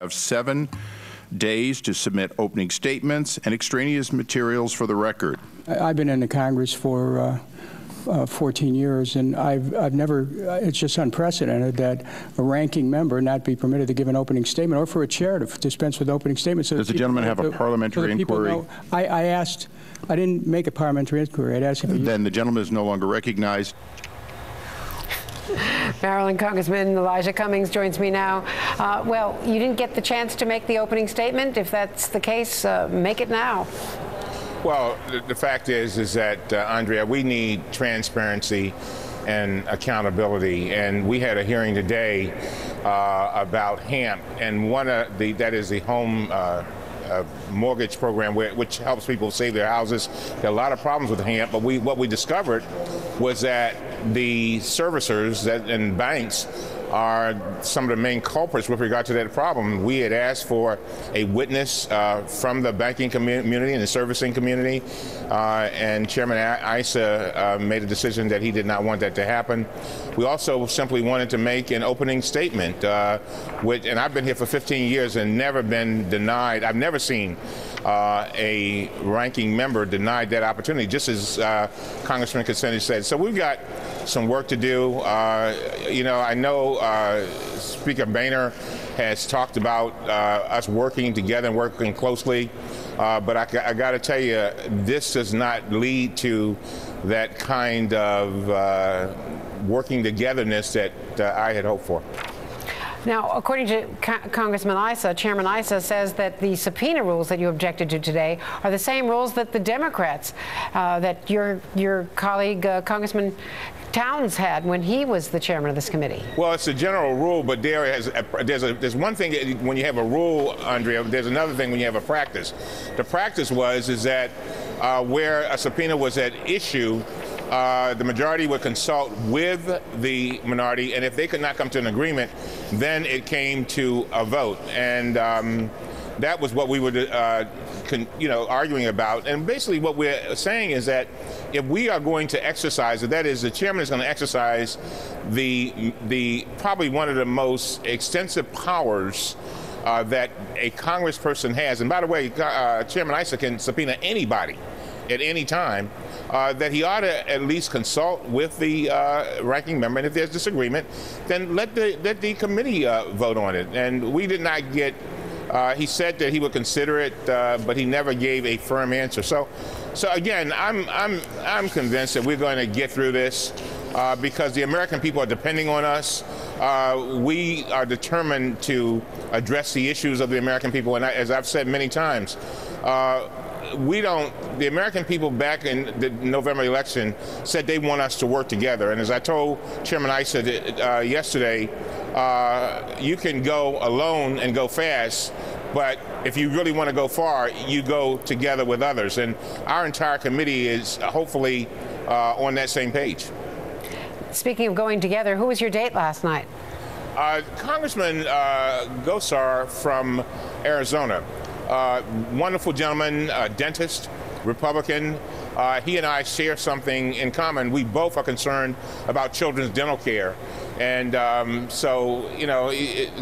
Have 7 days to submit opening statements and extraneous materials for the record. I've been in the Congress for 14 years, and I've never, it's just unprecedented that a ranking member not be permitted to give an opening statement, or for a chair to dispense with opening statements. So does the gentleman have a parliamentary inquiry? I didn't make a parliamentary inquiry. I'd ask if then the gentleman is no longer recognized. Maryland Congressman Elijah Cummings joins me now. Well, you didn't get the chance to make the opening statement. If that's the case, make it now. Well, the fact is that, Andrea, we need transparency and accountability. And we had a hearing today about HAMP, and that is the home mortgage program which helps people save their houses. There are a lot of problems with HAMP, but what we discovered was that the servicers and banks are some of the main culprits with regard to that problem. We had asked for a witness from the banking community and the servicing community, and Chairman Issa made a decision that he did not want that to happen. We also simply wanted to make an opening statement, and I've been here for 15 years and never been denied. I've never seen a ranking member denied that opportunity, just as Congressman Kucinich said. So we've got some work to do. I know Speaker Boehner has talked about us working together and working closely, but I got to tell you, this does not lead to that kind of working togetherness that I had hoped for. Now, according to Congressman Issa, Chairman Issa says that the subpoena rules that you objected to today are the same rules that the Democrats, that your colleague Congressman Towns had when he was the chairman of this committee. Well, it's a general rule, but there's one thing when you have a rule, Andrea. There's another thing when you have a practice. The practice is that where a subpoena was at issue, the majority would consult with the minority, and if they could not come to an agreement, then it came to a vote. And that was what we were arguing about. And basically what we're saying is that if we are going to exercise it, that is, the chairman is going to exercise the probably one of the most extensive powers that a congressperson has. And by the way, Chairman Issa can subpoena anybody at any time, that he ought to at least consult with the ranking member, and if there's disagreement, then let the committee vote on it. And we did not get. He said that he would consider it, but he never gave a firm answer. So again, I'm convinced that we're going to get through this because the American people are depending on us. We are determined to address the issues of the American people, and as I've said many times, the American people back in the November election said they want us to work together. And as I told Chairman Issa yesterday, you can go alone and go fast, but if you really want to go far, you go together with others. And our entire committee is hopefully on that same page. Speaking of going together, who was your date last night? Congressman Gosar from Arizona. Wonderful gentleman, dentist, Republican. He and I share something in common. We both are concerned about children's dental care. And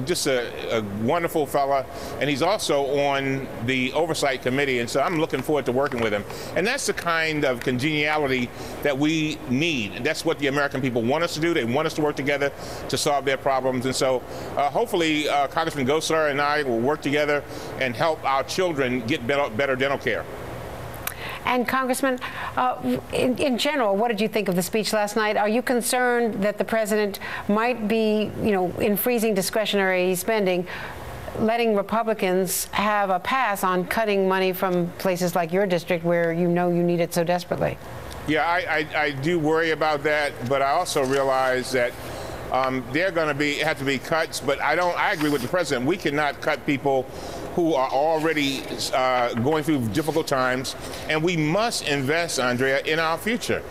just a wonderful fella. And he's also on the oversight committee. And so I'm looking forward to working with him. And that's the kind of congeniality that we need. And that's what the American people want us to do. They want us to work together to solve their problems. And so hopefully Congressman Gosar and I will work together and help our children get better dental care. And Congressman, in general, what did you think of the speech last night? Are you concerned that the president might be, in freezing discretionary spending, letting Republicans have a pass on cutting money from places like your district where you need it so desperately? Yeah, I do worry about that, but I also realize that there are going to have to be cuts, but I agree with the president. We cannot cut people who are already going through difficult times, and we must invest, Andrea, in our future.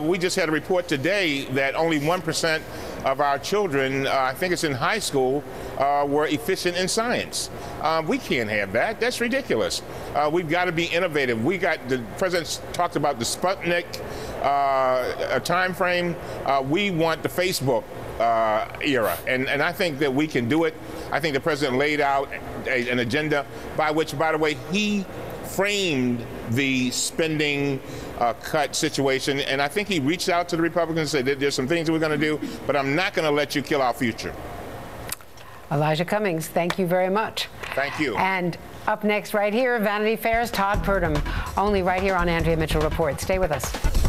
We just had a report today that only 1% of our children, I think it's in high school, were efficient in science. We can't have that. That's ridiculous. We've got to be innovative. The president talked about the Sputnik time frame. We want the Facebook era. And I think that we can do it. I think the president laid out an agenda by which, by the way, he framed the spending cut situation. And I think he reached out to the Republicans and said, there's some things that we're going to do, but I'm not going to let you kill our future. Elijah Cummings, thank you very much. Thank you. And up next right here, Vanity Fair's Todd Purdom, only right here on Andrea Mitchell Report. Stay with us.